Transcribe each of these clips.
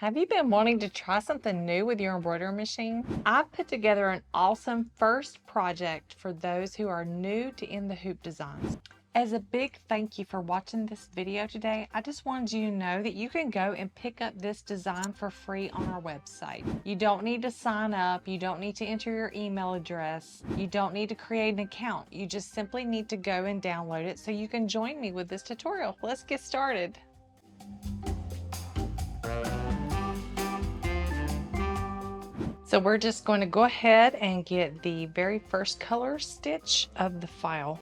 Have you been wanting to try something new with your embroidery machine? I've put together an awesome first project for those who are new to in the hoop designs. As a big thank you for watching this video today, I just wanted you to know that you can go and pick up this design for free on our website. You don't need to sign up, you don't need to enter your email address, you don't need to create an account. You just simply need to go and download it so you can join me with this tutorial. Let's get started. So we're just going to go ahead and get the very first color stitch of the file.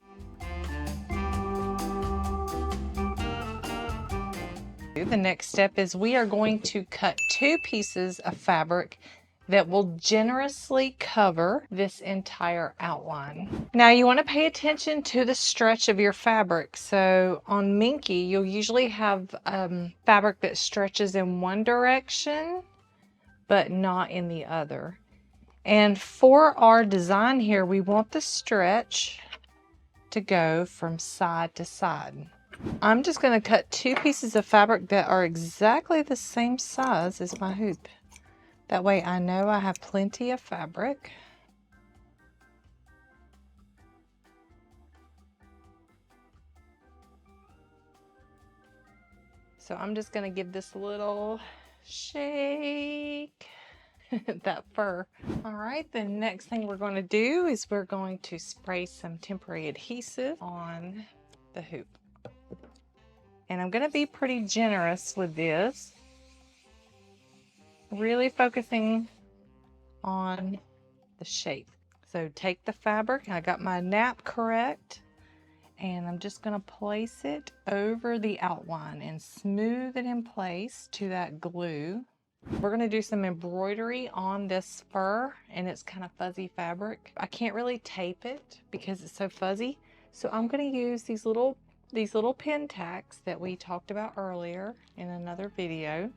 The next step is we are going to cut 2 pieces of fabric that will generously cover this entire outline. Now you want to pay attention to the stretch of your fabric. So on Minky, you'll usually have fabric that stretches in one direction but not in the other. And for our design here, we want the stretch to go from side to side. I'm just going to cut 2 pieces of fabric that are exactly the same size as my hoop. That way I know I have plenty of fabric. So I'm just going to give this a little shake. That fur. All right, the next thing we're going to do is we're going to spray some temporary adhesive on the hoop. And I'm going to be pretty generous with this, really focusing on the shape. So take the fabric, I got my nap correct, and I'm just going to place it over the outline and smooth it in place to that glue. We're going to do some embroidery on this fur, and it's kind of fuzzy fabric. I can't really tape it because it's so fuzzy, so I'm going to use these little pin tacks that we talked about earlier in another video.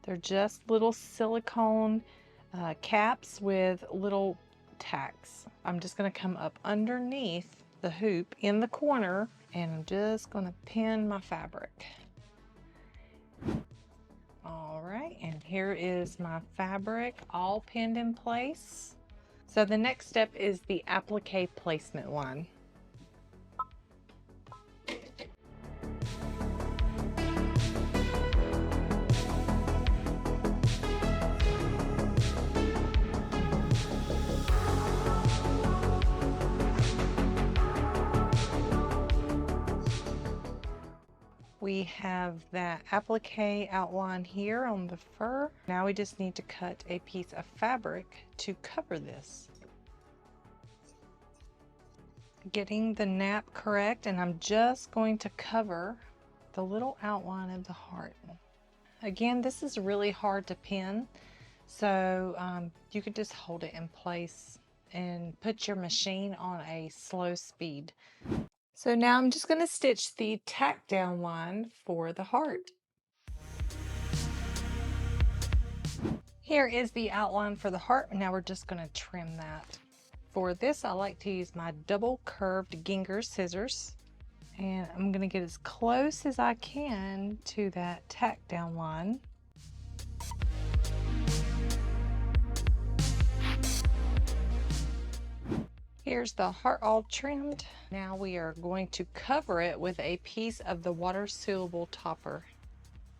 They're just little silicone caps with little tacks. I'm just going to come up underneath the hoop in the corner, and I'm just going to pin my fabric. All right, and here is my fabric all pinned in place. So the next step is the applique placement one. We have that applique outline here on the fur. Now we just need to cut a piece of fabric to cover this. Getting the nap correct, and I'm just going to cover the little outline of the heart. Again, this is really hard to pin, so you could just hold it in place and put your machine on a slow speed. So now I'm just going to stitch the tack down line for the heart. Here is the outline for the heart. Now we're just going to trim that. For this, I like to use my double curved Ginger scissors, and I'm going to get as close as I can to that tack down line. Here's the heart all trimmed. Now we are going to cover it with a piece of the water soluble topper.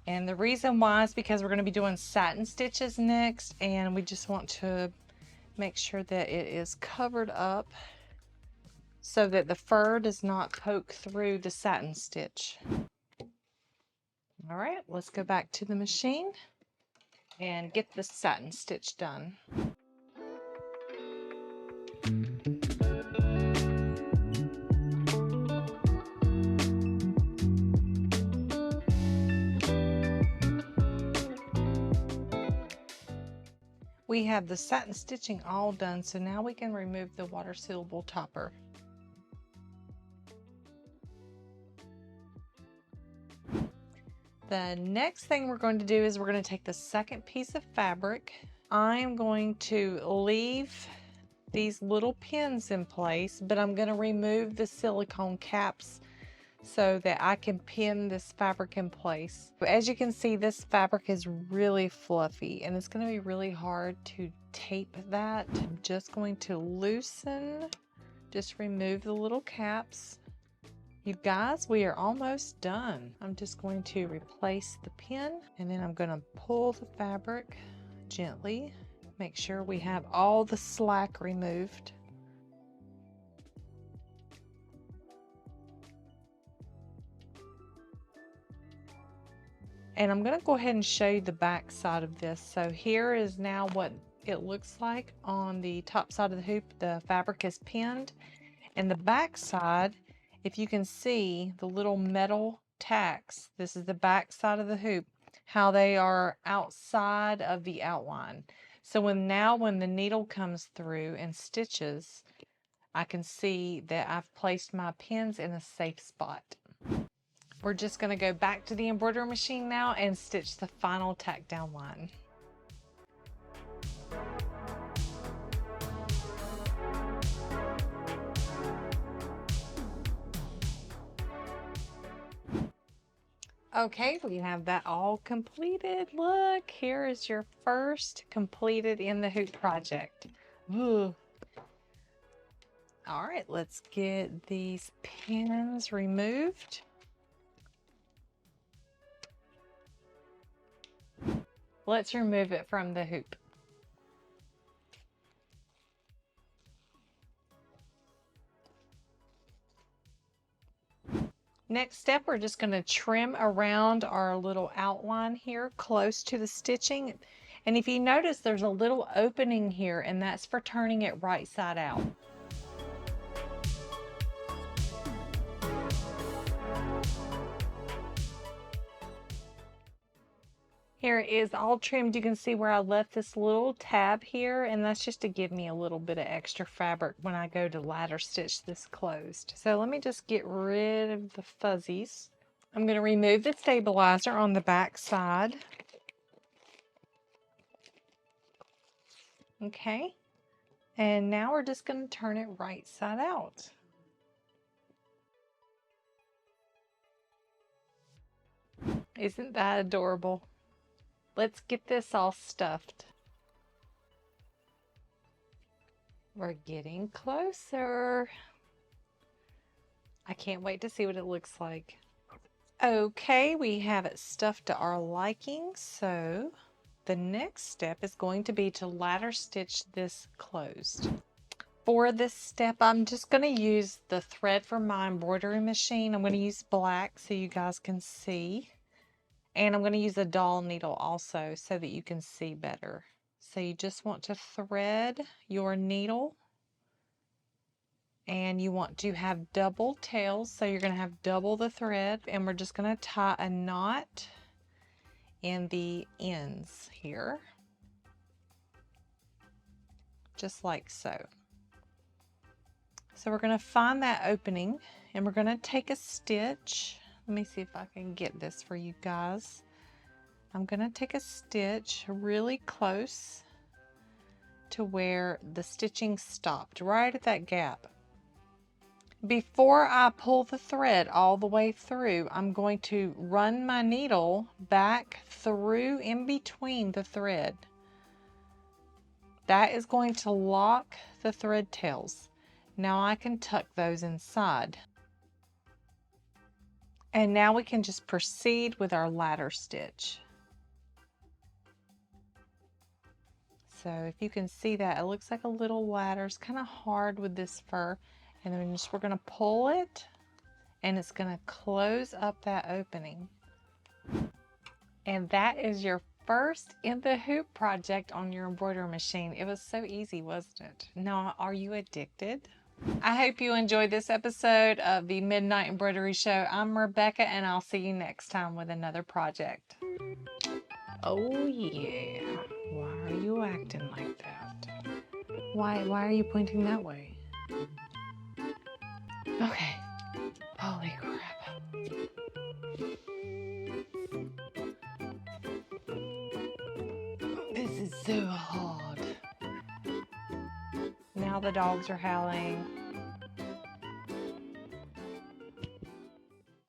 And the reason why is because we're going to be doing satin stitches next, and we just want to make sure that it is covered up so that the fur does not poke through the satin stitch. All right, let's go back to the machine and get the satin stitch done. We have the satin stitching all done, so now we can remove the water soluble topper. The next thing we're going to do is we're going to take the second piece of fabric. I am going to leave these little pins in place, but I'm going to remove the silicone caps so that I can pin this fabric in place. As you can see, this fabric is really fluffy and it's going to be really hard to tape that. I'm just going to loosen, just remove the little caps. You guys, we are almost done. I'm just going to replace the pin and then I'm going to pull the fabric gently. Make sure we have all the slack removed. And I'm going to go ahead and show you the back side of this. So here is now what it looks like on the top side of the hoop. The fabric is pinned. And the back side, if you can see the little metal tacks, this is the back side of the hoop, how they are outside of the outline. So when the needle comes through and stitches, I can see that I've placed my pins in a safe spot. We're just going to go back to the embroidery machine now and stitch the final tack down line. Okay, we have that all completed. Look, here is your first completed in the hoop project. Ooh. All right, let's get these pins removed. Let's remove it from the hoop. Next step, we're just going to trim around our little outline here close to the stitching. And if you notice, there's a little opening here, and that's for turning it right side out. Here it is all trimmed. You can see where I left this little tab here, and that's just to give me a little bit of extra fabric when I go to ladder stitch this closed. So let me just get rid of the fuzzies. I'm going to remove the stabilizer on the back side. Okay, and now we're just going to turn it right side out. Isn't that adorable? Let's get this all stuffed. We're getting closer. I can't wait to see what it looks like. Okay, we have it stuffed to our liking, so the next step is going to be to ladder stitch this closed. For this step, I'm just going to use the thread from my embroidery machine. I'm going to use black so you guys can see. And I'm going to use a doll needle also so that you can see better. So you just want to thread your needle. And you want to have double tails, so you're going to have double the thread. And we're just going to tie a knot in the ends here. Just like so. So we're going to find that opening and we're going to take a stitch. Let me see if I can get this for you guys. I'm going to take a stitch really close to where the stitching stopped, right at that gap. Before I pull the thread all the way through, I'm going to run my needle back through in between the thread. That is going to lock the thread tails. Now I can tuck those inside. And now we can just proceed with our ladder stitch. So if you can see that, it looks like a little ladder. It's kind of hard with this fur. And then we're going to pull it and it's going to close up that opening. And that is your first in the hoop project on your embroidery machine. It was so easy, wasn't it? Now, are you addicted? I hope you enjoyed this episode of the Midnight Embroidery Show. I'm Rebecca and I'll see you next time with another project. Oh yeah. Why are you acting like that? Why are you pointing that way? Okay. Holy crap. This is so hard. Now the dogs are howling.